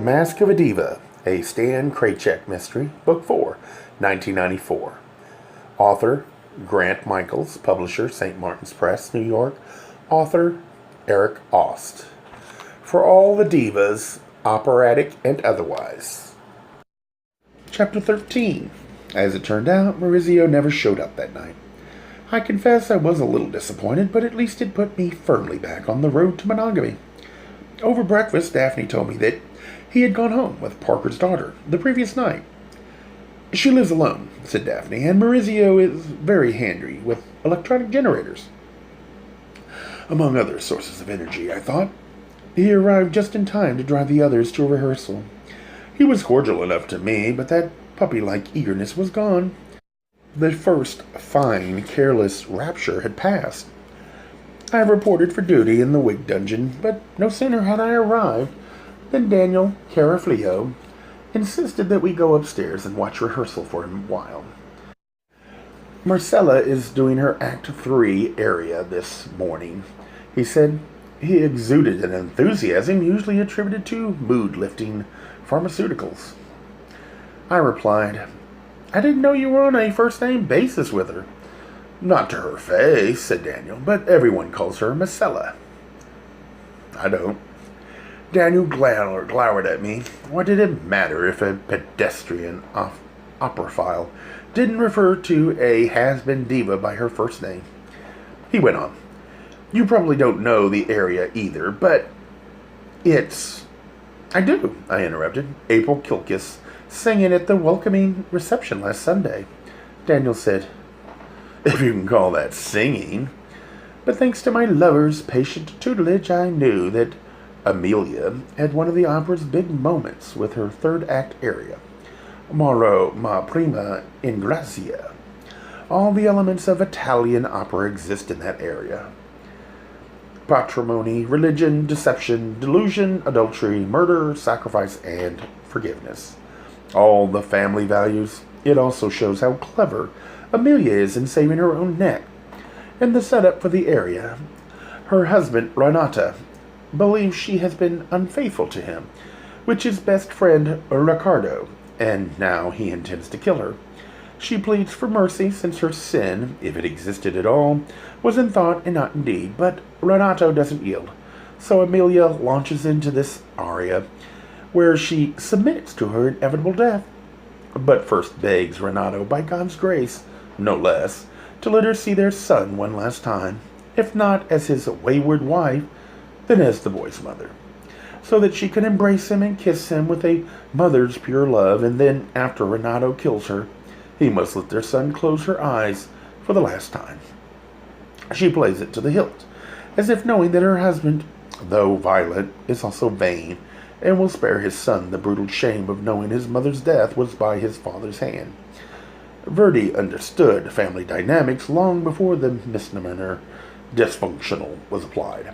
Mask of a Diva, a Stan Kraychik mystery, Book 4, 1994. Author, Grant Michaels, publisher, St. Martin's Press, New York. Author, Eric Aust. For all the divas, operatic and otherwise. Chapter 13. As it turned out, Maurizio never showed up that night. I confess I was a little disappointed, but at least it put me firmly back on the road to monogamy. Over breakfast, Daphne told me that he had gone home with Parker's daughter the previous night. She lives alone, said Daphne, and Maurizio is very handy with electronic generators. Among other sources of energy, I thought. He arrived just in time to drive the others to a rehearsal. He was cordial enough to me, but that puppy-like eagerness was gone. The first fine, careless rapture had passed. I reported for duty in the wig dungeon, but no sooner had I arrived than Daniel Caraflio insisted that we go upstairs and watch rehearsal for a while. Marcella is doing her Act 3 aria this morning, he said. He exuded an enthusiasm usually attributed to mood-lifting pharmaceuticals. I replied, I didn't know you were on a first-name basis with her. Not to her face, said Daniel, but everyone calls her Marcella. I don't. Daniel glowered at me. What did it matter if a pedestrian operaphile didn't refer to a has-been diva by her first name? He went on. You probably don't know the area either, but it's... I do, I interrupted. April Kilkis sang it at the welcoming reception last Sunday. Daniel said, if you can call that singing. But thanks to my lover's patient tutelage, I knew that Amelia had one of the opera's big moments with her third act aria, Moro ma prima ingrazia. All the elements of Italian opera exist in that area. Patrimony, religion, deception, delusion, adultery, murder, sacrifice, and forgiveness. All the family values. It also shows how clever Amelia is in saving her own neck. In the setup for the aria, her husband, Renata, believes she has been unfaithful to him, with his best friend, Riccardo, and now he intends to kill her. She pleads for mercy since her sin, if it existed at all, was in thought and not in deed, but Renato doesn't yield. So Amelia launches into this aria, where she submits to her inevitable death, but first begs Renato, by God's grace, no less, to let her see their son one last time, if not as his wayward wife, then as the boy's mother, so that she can embrace him and kiss him with a mother's pure love, and then, after Renato kills her, he must let their son close her eyes for the last time. She plays it to the hilt, as if knowing that her husband, though violent, is also vain, and will spare his son the brutal shame of knowing his mother's death was by his father's hand. Verdi understood family dynamics long before the misnomer dysfunctional was applied.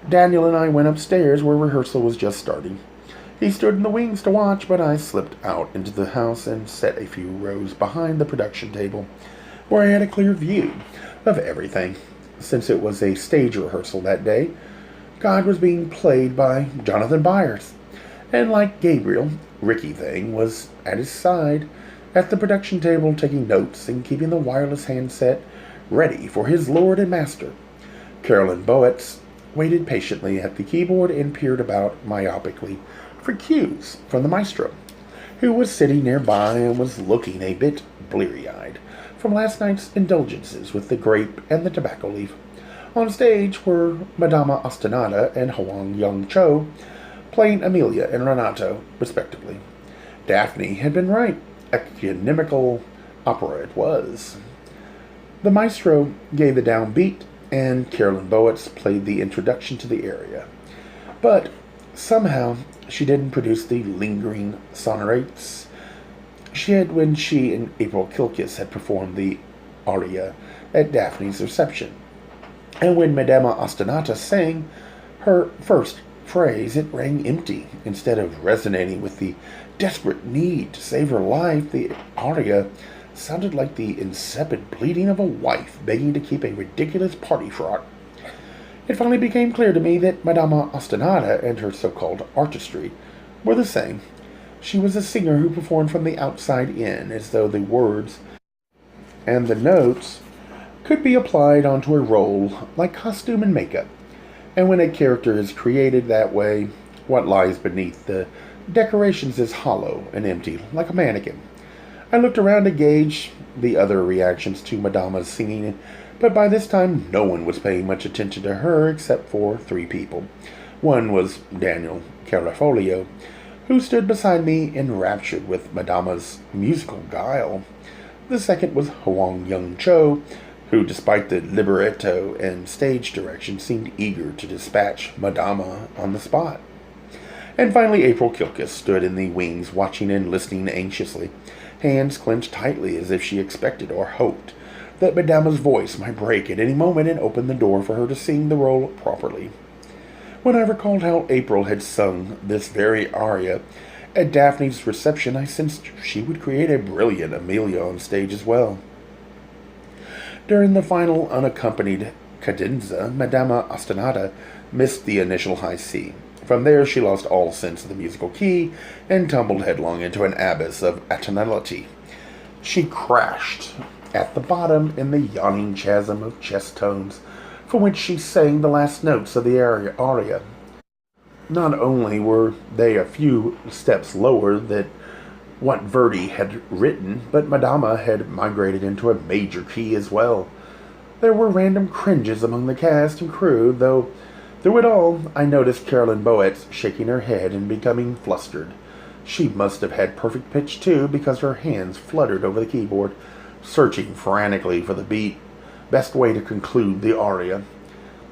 Daniel and I went upstairs where rehearsal was just starting. He stood in the wings to watch, but I slipped out into the house and sat a few rows behind the production table, where I had a clear view of everything. Since it was a stage rehearsal that day, God was being played by Jonathan Byers, and like Gabriel, Ricky Thing was at his side at the production table taking notes and keeping the wireless handset ready for his lord and master. Carolyn Boetz waited patiently at the keyboard and peered about myopically for cues from the maestro, who was sitting nearby and was looking a bit bleary-eyed from last night's indulgences with the grape and the tobacco leaf. On stage were Madama Ostinata and Huang Young Cho, playing Amelia and Renato, respectively. Daphne had been right. Economical opera it was. The maestro gave the downbeat, and Carolyn Boetz played the introduction to the aria. But somehow she didn't produce the lingering sonorates she had when she and April Kilkis had performed the aria at Daphne's reception. And when Madama Ostinata sang her first phrase, it rang empty. Instead of resonating with the desperate need to save her life, the aria sounded like the insipid pleading of a wife begging to keep a ridiculous party frock. It finally became clear to me that Madama Ostinata and her so-called artistry were the same. She was a singer who performed from the outside in, as though the words and the notes could be applied onto a role like costume and makeup. And when a character is created that way, what lies beneath the decorations is hollow and empty, like a mannequin. I looked around to gauge the other reactions to Madama's singing, but by this time no one was paying much attention to her except for three people. One was Daniel Carafolio, who stood beside me enraptured with Madama's musical guile. The second was Huang Young Cho, who, despite the libretto and stage direction, seemed eager to dispatch Madama on the spot. And finally, April Kilkus stood in the wings, watching and listening anxiously, hands clenched tightly as if she expected or hoped that Madama's voice might break at any moment and open the door for her to sing the role properly. When I recalled how April had sung this very aria at Daphne's reception, I sensed she would create a brilliant Amelia on stage as well. During the final unaccompanied cadenza, Madama Ostinata missed the initial high C. From there, she lost all sense of the musical key and tumbled headlong into an abyss of atonality. She crashed at the bottom in the yawning chasm of chest tones, from which she sang the last notes of the aria. Not only were they a few steps lower than what Verdi had written, but Madama had migrated into a major key as well. There were random cringes among the cast and crew, though through it all I noticed Carolyn Boetz shaking her head and becoming flustered. She must have had perfect pitch too, because her hands fluttered over the keyboard, searching frantically for the best way to conclude the aria.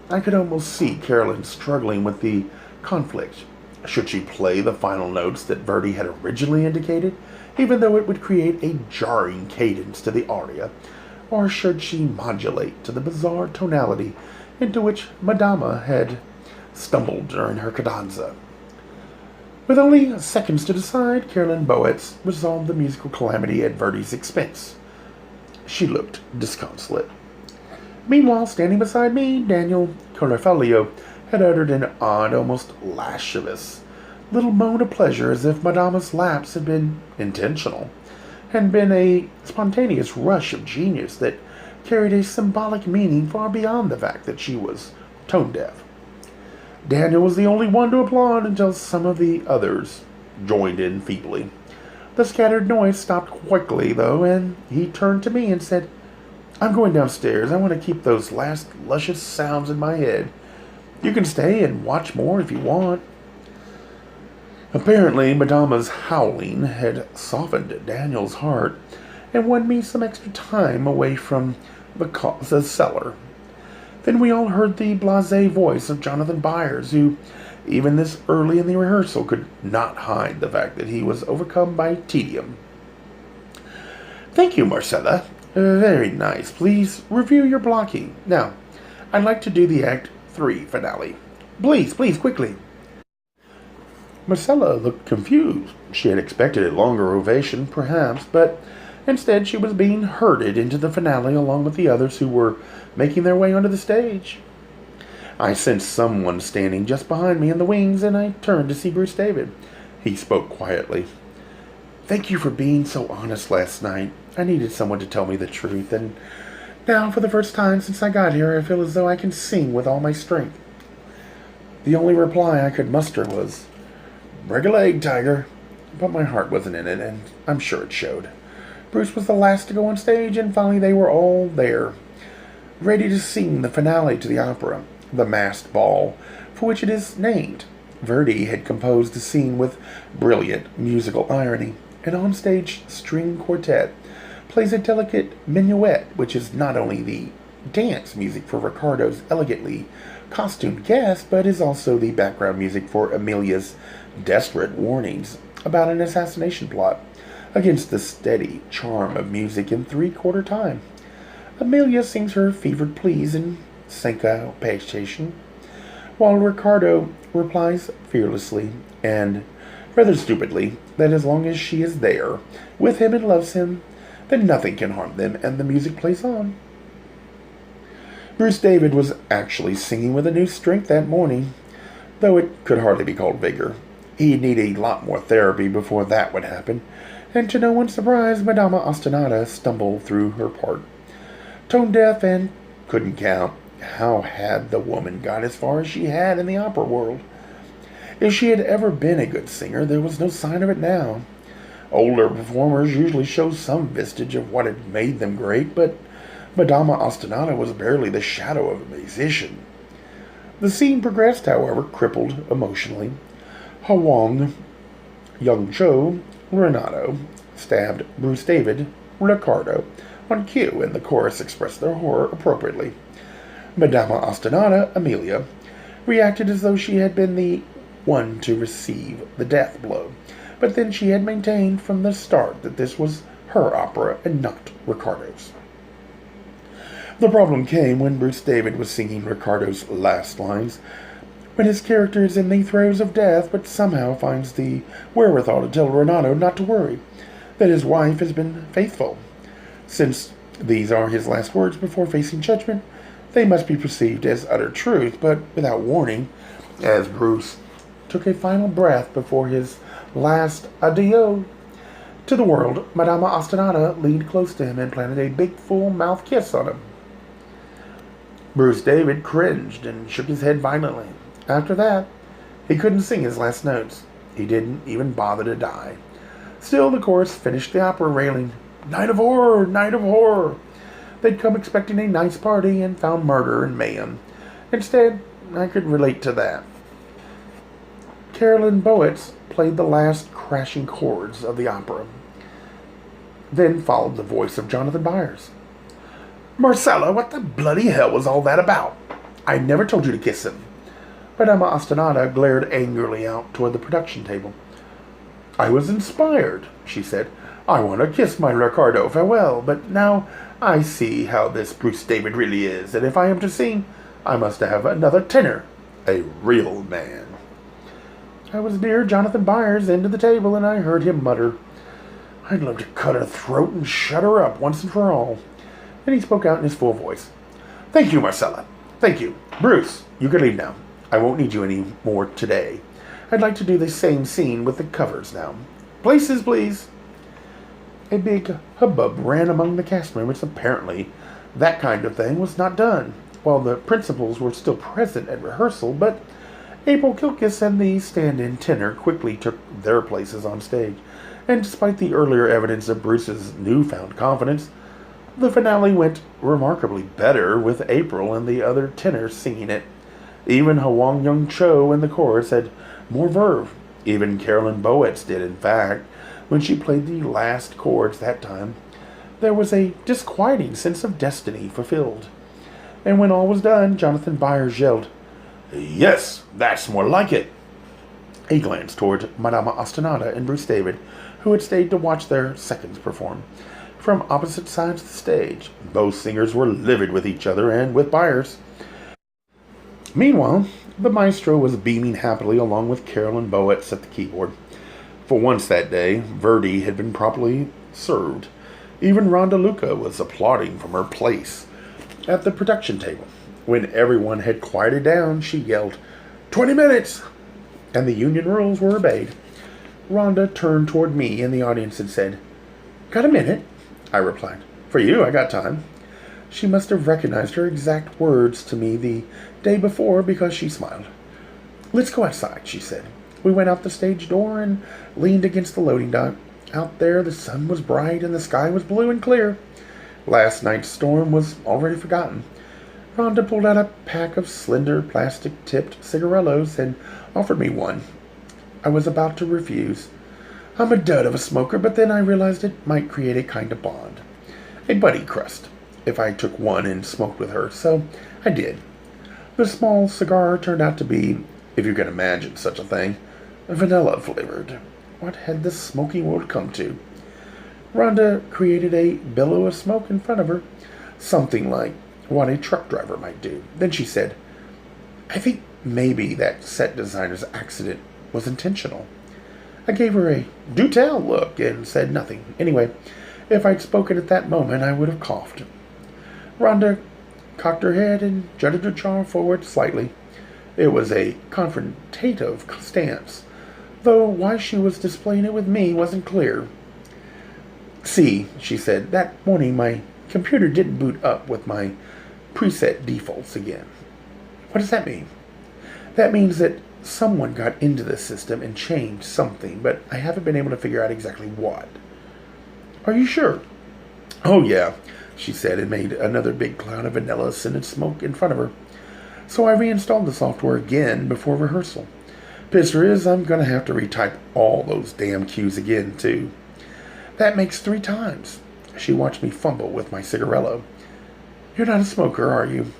I could almost see Carolyn struggling with the conflict. Should she play the final notes that Verdi had originally indicated, even though it would create a jarring cadence to the aria, or should she modulate to the bizarre tonality into which Madama had stumbled during her cadenza? With only seconds to decide, Carolyn Boetz resolved the musical calamity at Verdi's expense. She looked disconsolate. Meanwhile, standing beside me, Daniel Carafolio had uttered an odd, almost lascivious little moan of pleasure, as if Madama's lapse had been intentional, had been a spontaneous rush of genius that carried a symbolic meaning far beyond the fact that she was tone-deaf. Daniel was the only one to applaud until some of the others joined in feebly. The scattered noise stopped quickly, though, and he turned to me and said, "I'm going downstairs. I want to keep those last luscious sounds in my head. You can stay and watch more if you want." Apparently, Madama's howling had softened Daniel's heart and won me some extra time away from the cellar. Then we all heard the blasé voice of Jonathan Byers, who, even this early in the rehearsal, could not hide the fact that he was overcome by tedium. "Thank you, Marcella. Very nice. Please review your blocking. Now, I'd like to do the Act 3 finale. Please, quickly." Marcella looked confused. She had expected a longer ovation, perhaps, but instead she was being herded into the finale along with the others who were making their way onto the stage. I sensed someone standing just behind me in the wings, and I turned to see Bruce David. He spoke quietly. "Thank you for being so honest last night. I needed someone to tell me the truth, and now, for the first time since I got here, I feel as though I can sing with all my strength." The only reply I could muster was, "Break a leg, Tiger." But my heart wasn't in it, and I'm sure it showed. Bruce was the last to go on stage, and finally they were all there, ready to sing the finale to the opera, The Masked Ball, for which it is named. Verdi had composed the scene with brilliant musical irony. An onstage string quartet plays a delicate minuet, which is not only the dance music for Riccardo's elegantly costumed guest, but is also the background music for Amelia's desperate warnings about an assassination plot, against the steady charm of music in three-quarter time. Amelia sings her fevered pleas in syncopation, while Riccardo replies fearlessly and rather stupidly that as long as she is there with him and loves him, then nothing can harm them, and the music plays on. Bruce David was actually singing with a new strength that morning, though it could hardly be called vigor. He'd need a lot more therapy before that would happen, and to no one's surprise, Madama Ostinata stumbled through her part. Tone deaf and couldn't count. How had the woman got as far as she had in the opera world? If she had ever been a good singer, there was no sign of it now. Older performers usually show some vestige of what had made them great, but Madama Ostinata was barely the shadow of a musician. The scene progressed, however, crippled emotionally. Hwang, Young Cho, Renato stabbed Bruce David, Ricardo, on cue, and the chorus expressed their horror appropriately. Madama Ostinata, Amelia, reacted as though she had been the one to receive the death blow, but then she had maintained from the start that this was her opera and not Ricardo's. The problem came when Bruce David was singing Ricardo's last lines, when his character is in the throes of death but somehow finds the wherewithal to tell Renato not to worry, that his wife has been faithful. Since these are his last words before facing judgment, they must be perceived as utter truth, but without warning, as Bruce took a final breath before his last adieu to the world, Madama Ostinata leaned close to him and planted a big full-mouth kiss on him. Bruce David cringed and shook his head violently. After that, he couldn't sing his last notes. He didn't even bother to die. Still, the chorus finished the opera railing, "Night of horror! Night of horror!" They'd come expecting a nice party and found murder and mayhem. Instead, I could relate to that. Carolyn Bowitz played the last crashing chords of the opera. Then followed the voice of Jonathan Byers. "Marcella, what the bloody hell was all that about? I never told you to kiss him." Madama Ostinata glared angrily out toward the production table. "I was inspired," she said. "I want to kiss my Ricardo farewell, but now I see how this Bruce David really is, and if I am to sing, I must have another tenor, a real man." I was near Jonathan Byers' end of the table, and I heard him mutter, "I'd love to cut her throat and shut her up once and for all." Then he spoke out in his full voice. "Thank you, Marcella. Thank you. Bruce, you can leave now. I won't need you any more today. I'd like to do the same scene with the covers now. Places, please." A big hubbub ran among the cast members. Apparently, that kind of thing was not done while the principals were still present at rehearsal, but April Kilkis and the stand-in tenor quickly took their places on stage, and despite the earlier evidence of Bruce's newfound confidence, the finale went remarkably better with April and the other tenors singing it. Even Hwang Young Cho in the chorus had more verve. Even Carolyn Bowitz did, in fact, when she played the last chords that time. There was a disquieting sense of destiny fulfilled. And when all was done, Jonathan Byers yelled, "Yes, that's more like it." He glanced toward Madama Ostinata and Bruce David, who had stayed to watch their seconds perform. From opposite sides of the stage, both singers were livid with each other and with Byers. Meanwhile, the maestro was beaming happily along with Carolyn Bowitz at the keyboard. For once that day, Verdi had been properly served. Even Rhonda Luca was applauding from her place at the production table. When everyone had quieted down, she yelled, 20 minutes! And the union rules were obeyed. Rhonda turned toward me in the audience and said, "Got a minute?" I replied, "For you, I got time." She must have recognized her exact words to me the day before because she smiled. "Let's go outside," she said. We went out the stage door and leaned against the loading dock. Out there, the sun was bright and the sky was blue and clear. Last night's storm was already forgotten. Rhonda pulled out a pack of slender, plastic-tipped cigarillos and offered me one. I was about to refuse. I'm a dud of a smoker, but then I realized it might create a kind of bond. A buddy crust, if I took one and smoked with her, so I did. The small cigar turned out to be, if you can imagine such a thing, vanilla-flavored. What had the smoking world come to? Rhonda created a billow of smoke in front of her, something like what a truck driver might do. Then she said, "I think maybe that set designer's accident was intentional." I gave her a do-tell look and said nothing. Anyway, if I'd spoken at that moment, I would have coughed. Rhonda cocked her head and jutted her jaw forward slightly. It was a confrontative stance, though why she was displaying it with me wasn't clear. See, she said, that morning my computer didn't boot up with my preset defaults again. What does that mean? That means that someone got into the system and changed something, but I haven't been able to figure out exactly what. Are you sure? Oh, yeah, she said, and made another big cloud of vanilla-scented smoke in front of her. So I reinstalled the software again before rehearsal. Pisser is I'm going to have to retype all those damn cues again, too. That makes 3 times. She watched me fumble with my cigarello. You're not a smoker, are you?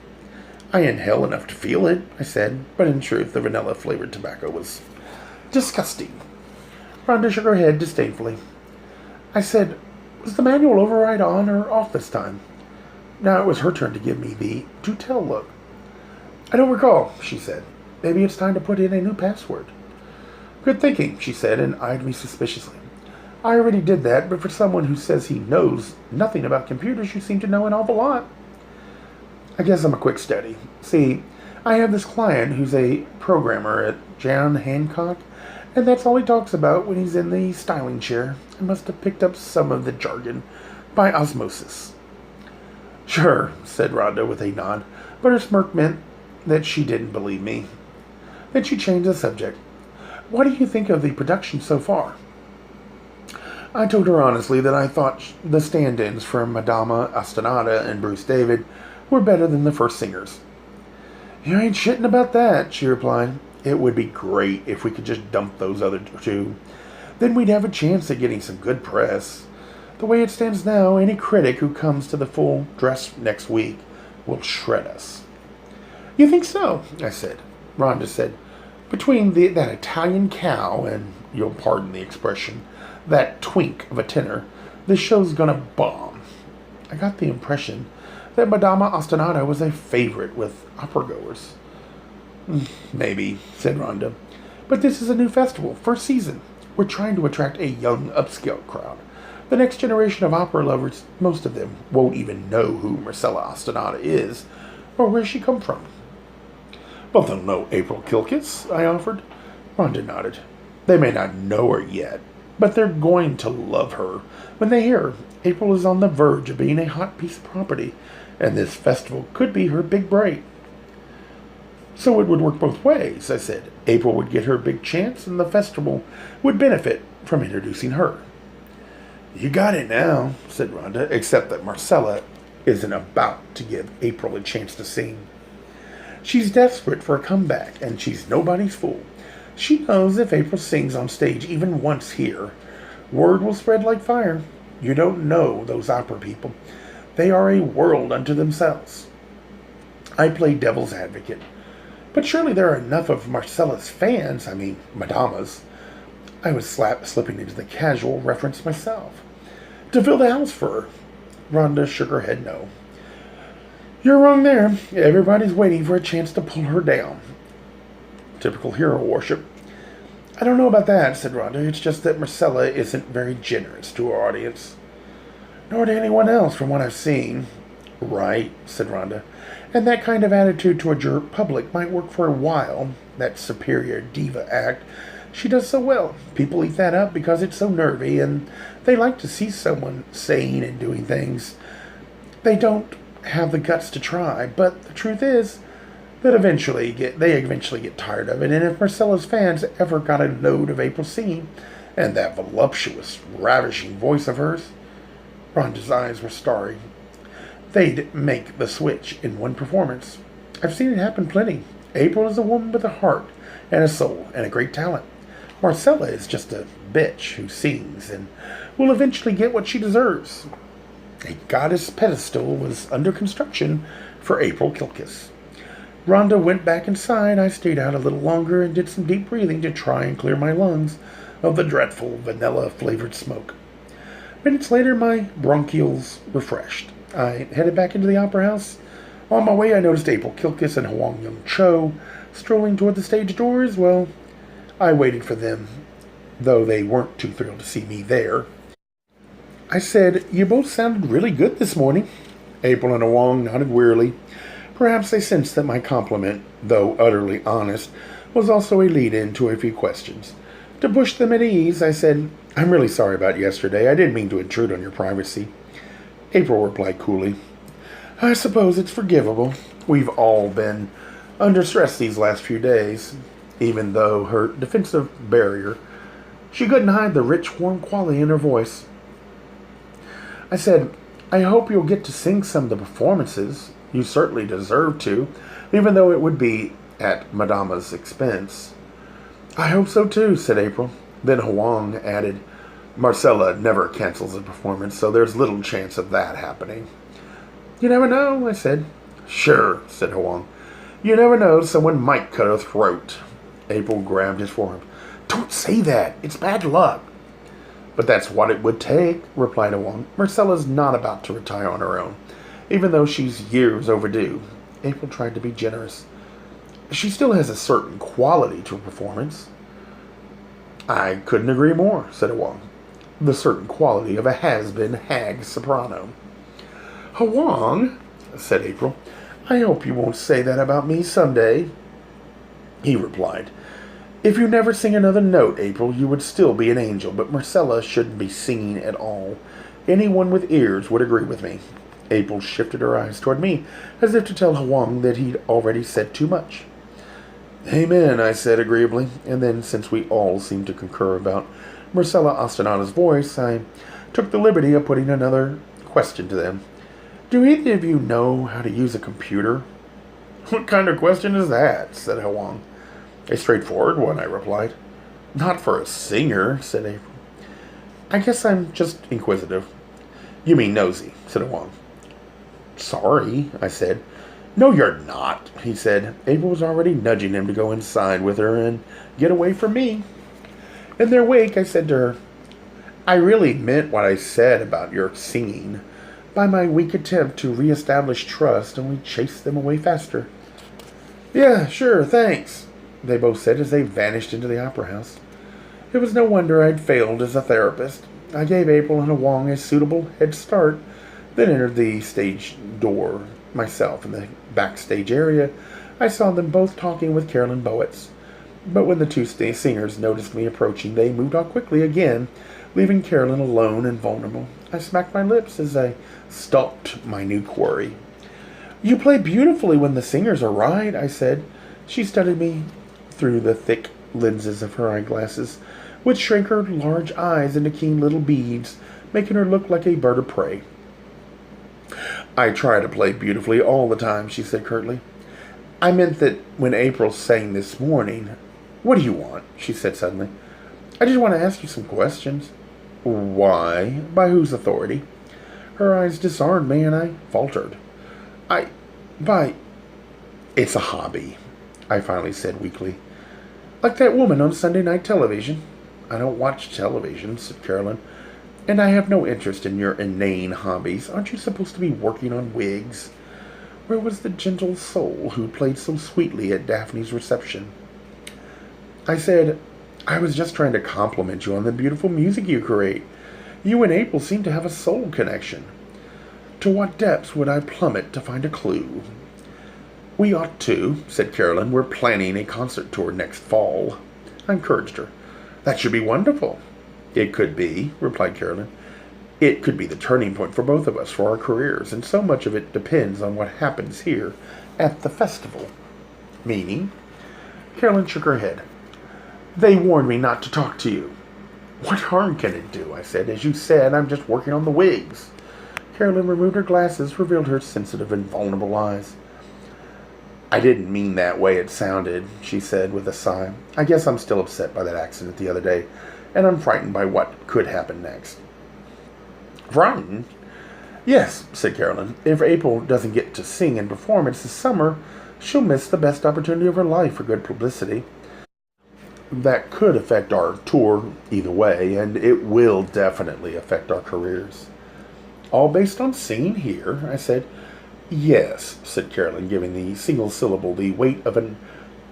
I inhale enough to feel it, I said, but in truth the vanilla-flavored tobacco was disgusting. Rhonda shook her head disdainfully. I said, was the manual override on or off this time? Now it was her turn to give me the do-tell look. I don't recall, she said. Maybe it's time to put in a new password. Good thinking, she said, and eyed me suspiciously. I already did that, but for someone who says he knows nothing about computers, you seem to know an awful lot. I guess I'm a quick study. See, I have this client who's a programmer at John Hancock, and that's all he talks about when he's in the styling chair. I must have picked up some of the jargon by osmosis. Sure, said Rhonda with a nod, but her smirk meant that she didn't believe me. Then she changed the subject. What do you think of the production so far? I told her honestly that I thought the stand-ins from Madama Ostinata and Bruce David were better than the first singers. You ain't shitting about that, she replied. It would be great if we could just dump those other 2. Then we'd have a chance at getting some good press. The way it stands now, any critic who comes to the full dress next week will shred us. You think so? I said. Rhonda said, between that Italian cow and, you'll pardon the expression, that twink of a tenor, this show's gonna bomb. I got the impression that Madama Ostinata was a favorite with opera-goers. Maybe, said Rhonda. But this is a new festival, first season. We're trying to attract a young, upscale crowd. The next generation of opera lovers, most of them, won't even know who Marcella Ostinata is or where she come from. But they'll know April Kilkis, I offered. Rhonda nodded. They may not know her yet, but they're going to love her when they hear her. April is on the verge of being a hot piece of property, and this festival could be her big break. So it would work both ways, I said. April would get her big chance, and the festival would benefit from introducing her. You got it now, said Rhonda, except that Marcella isn't about to give April a chance to sing. She's desperate for a comeback, and she's nobody's fool. She knows if April sings on stage even once here, word will spread like fire. You don't know those opera people. They are a world unto themselves. I play devil's advocate. But surely there are enough of Marcella's fans, Madama's. I was slipping into the casual reference myself. To fill the house for her. Rhonda shook her head no. You're wrong there. Everybody's waiting for a chance to pull her down. Typical hero worship. I don't know about that, said Rhonda. It's just that Marcella isn't very generous to her audience. Nor to anyone else from what I've seen. Right, said Rhonda. And that kind of attitude towards your public might work for a while. That superior diva act she does so well. People eat that up because it's so nervy, and they like to see someone saying and doing things. They don't have the guts to try, but the truth is that they eventually get tired of it, and if Marcella's fans ever got a load of April singing, and that voluptuous, ravishing voice of hers, Rhonda's eyes were starry. They'd make the switch in one performance. I've seen it happen plenty. April is a woman with a heart and a soul and a great talent. Marcella is just a bitch who sings and will eventually get what she deserves. A goddess pedestal was under construction for April Kilkis. Rhonda went back inside. I stayed out a little longer and did some deep breathing to try and clear my lungs of the dreadful vanilla-flavored smoke. Minutes later, my bronchioles refreshed. I headed back into the opera house. On my way, I noticed April Kilkis and Hwang Young Cho strolling toward the stage doors. Well, I waited for them, though they weren't too thrilled to see me there. I said, "You both sounded really good this morning." April and Hwang nodded wearily. Perhaps they sensed that my compliment, though utterly honest, was also a lead-in to a few questions. To push them at ease, I said, I'm really sorry about yesterday. I didn't mean to intrude on your privacy. April replied coolly, I suppose it's forgivable. We've all been under stress these last few days. Even though her defensive barrier, she couldn't hide the rich, warm quality in her voice. I said, I hope you'll get to sing some of the performances. You certainly deserve to, even though it would be at Madama's expense. I hope so too, said April. Then Huang added, Marcella never cancels a performance, so there's little chance of that happening. You never know, I said. Sure, said Huang. You never know, someone might cut her throat. April grabbed his forearm. Don't say that. It's bad luck. But that's what it would take, replied Huang. Marcella's not about to retire on her own, even though she's years overdue. April tried to be generous. She still has a certain quality to her performance. I couldn't agree more, said Huang. The certain quality of a has-been hag soprano. Huang, said April, I hope you won't say that about me someday. He replied, If you never sing another note, April, you would still be an angel, but Marcella shouldn't be singing at all. Anyone with ears would agree with me. April shifted her eyes toward me, as if to tell Huang that he'd already said too much. Amen, I said agreeably, and then, since we all seemed to concur about Marcella Ostanado's voice, I took the liberty of putting another question to them. Do either of you know how to use a computer? What kind of question is that? Said Huang. A straightforward one, I replied. Not for a singer, said April. I guess I'm just inquisitive. You mean nosy, said Huang. Sorry, I said. No, you're not, he said. April was already nudging him to go inside with her and get away from me. In their wake, I said to her, I really meant what I said about your singing. By my weak attempt to reestablish trust, and we chased them away faster. Yeah, sure, thanks, they both said as they vanished into the opera house. It was no wonder I'd failed as a therapist. I gave April and Huang a suitable head start, then entered the stage door myself. In the backstage area, I saw them both talking with Carolyn Bowitz. But when the two singers noticed me approaching, they moved off quickly again, leaving Carolyn alone and vulnerable. I smacked my lips as I stalked my new quarry. You play beautifully when the singers are right, I said. She studied me through the thick lenses of her eyeglasses, which shrank her large eyes into keen little beads, making her look like a bird of prey. I try to play beautifully all the time, she said curtly. I meant that when April sang this morning. What do you want? She said suddenly. I just want to ask you some questions. Why? By whose authority? Her eyes disarmed me, and I faltered. It's a hobby, I finally said weakly. Like that woman on Sunday night television. I don't watch television, said Carolyn, and I have no interest in your inane hobbies. Aren't you supposed to be working on wigs? Where was the gentle soul who played so sweetly at Daphne's reception? I said, I was just trying to compliment you on the beautiful music you create. You and April seem to have a soul connection. To what depths would I plummet to find a clue? We ought to, said Carolyn. We're planning a concert tour next fall. I encouraged her. That should be wonderful. It could be, replied Carolyn. It could be the turning point for both of us, for our careers, and so much of it depends on what happens here at the festival. Meaning? Carolyn shook her head. They warned me not to talk to you. What harm can it do? I said. As you said, I'm just working on the wigs. Carolyn removed her glasses, revealed her sensitive and vulnerable eyes. I didn't mean that way it sounded, she said with a sigh. I guess I'm still upset by that accident the other day, and I'm frightened by what could happen next. Frightened? Yes, said Carolyn. If April doesn't get to sing and perform this summer, she'll miss the best opportunity of her life for good publicity. That could affect our tour either way, and it will definitely affect our careers. All based on singing here, I said. Yes, said Carolyn, giving the single syllable the weight of an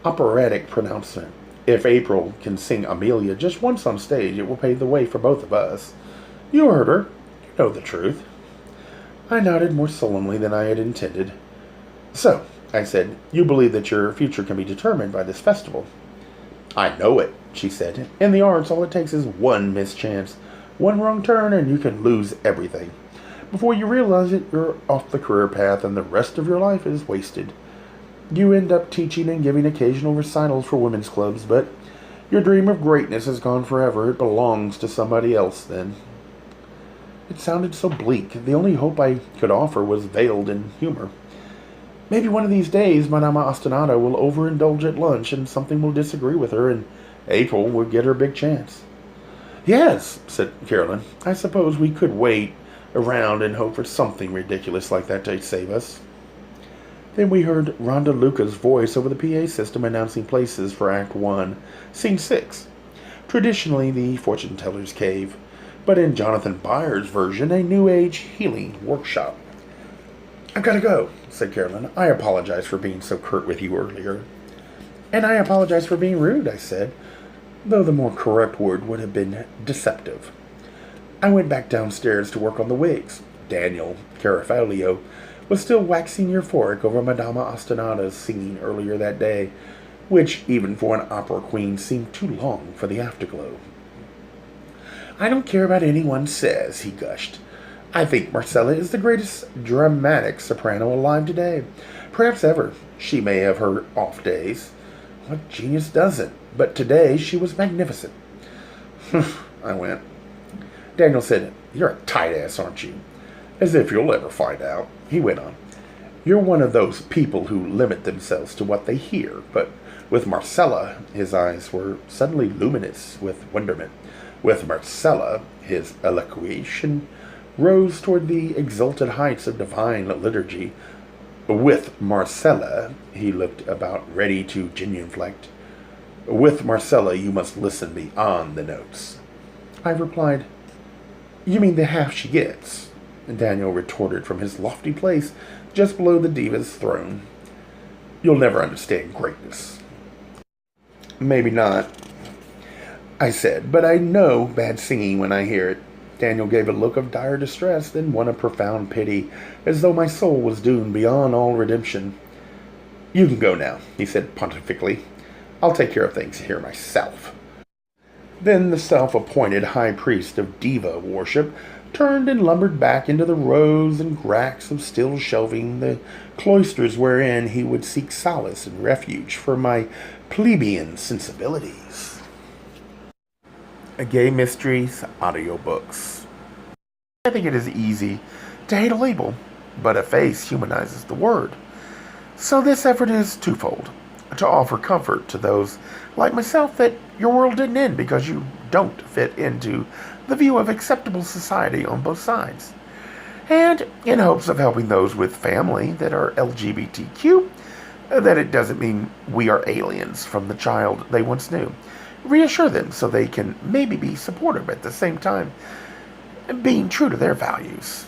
operatic pronouncement. If April can sing Amelia just once on stage, it will pave the way for both of us. You heard her. You know the truth. I nodded more solemnly than I had intended. So, I said, you believe that your future can be determined by this festival? I know it, she said. In the arts, all it takes is one mischance, one wrong turn, and you can lose everything. Before you realize it, you're off the career path, and the rest of your life is wasted. You end up teaching and giving occasional recitals for women's clubs, but your dream of greatness is gone forever. It belongs to somebody else then. It sounded so bleak. The only hope I could offer was veiled in humor. Maybe one of these days Madama Ostinata will overindulge at lunch and something will disagree with her, and April will get her big chance. Yes, said Carolyn. I suppose we could wait around and hope for something ridiculous like that to save us. Then we heard Rhonda Luca's voice over the PA system announcing places for Act 1, Scene 6. Traditionally the fortune teller's cave, but in Jonathan Byers' version, a New Age healing workshop. I've got to go, said Carolyn. I apologize for being so curt with you earlier. And I apologize for being rude, I said, though the more correct word would have been deceptive. I went back downstairs to work on the wigs. Daniel Carafalio was still waxing euphoric over Madama Ostinata's singing earlier that day, which, even for an opera queen, seemed too long for the afterglow. I don't care what anyone says, he gushed. I think Marcella is the greatest dramatic soprano alive today. Perhaps ever. She may have her off days. What genius doesn't? But today she was magnificent. I went. Daniel said, You're a tight ass, aren't you? As if you'll ever find out. He went on. You're one of those people who limit themselves to what they hear. But with Marcella, his eyes were suddenly luminous with wonderment. With Marcella, his elocution rose toward the exalted heights of divine liturgy. With Marcella, he looked about ready to genuflect. With Marcella, you must listen beyond the notes. I replied, You mean the half she gets? And Daniel retorted from his lofty place just below the diva's throne. You'll never understand greatness. Maybe not, I said, but I know bad singing when I hear it. Daniel gave a look of dire distress, then one of profound pity, as though my soul was doomed beyond all redemption. You can go now, he said pontifically. I'll take care of things here myself. Then the self-appointed high priest of diva worship turned and lumbered back into the rows and racks of still shelving, the cloisters wherein he would seek solace and refuge for my plebeian sensibilities. Gay Mysteries audiobooks. I think it is easy to hate a label, but a face humanizes the word. So this effort is twofold. To offer comfort to those like myself that your world didn't end because you don't fit into the view of acceptable society on both sides. And in hopes of helping those with family that are LGBTQ, that it doesn't mean we are aliens from the child they once knew. Reassure them so they can maybe be supportive at the same time, being true to their values.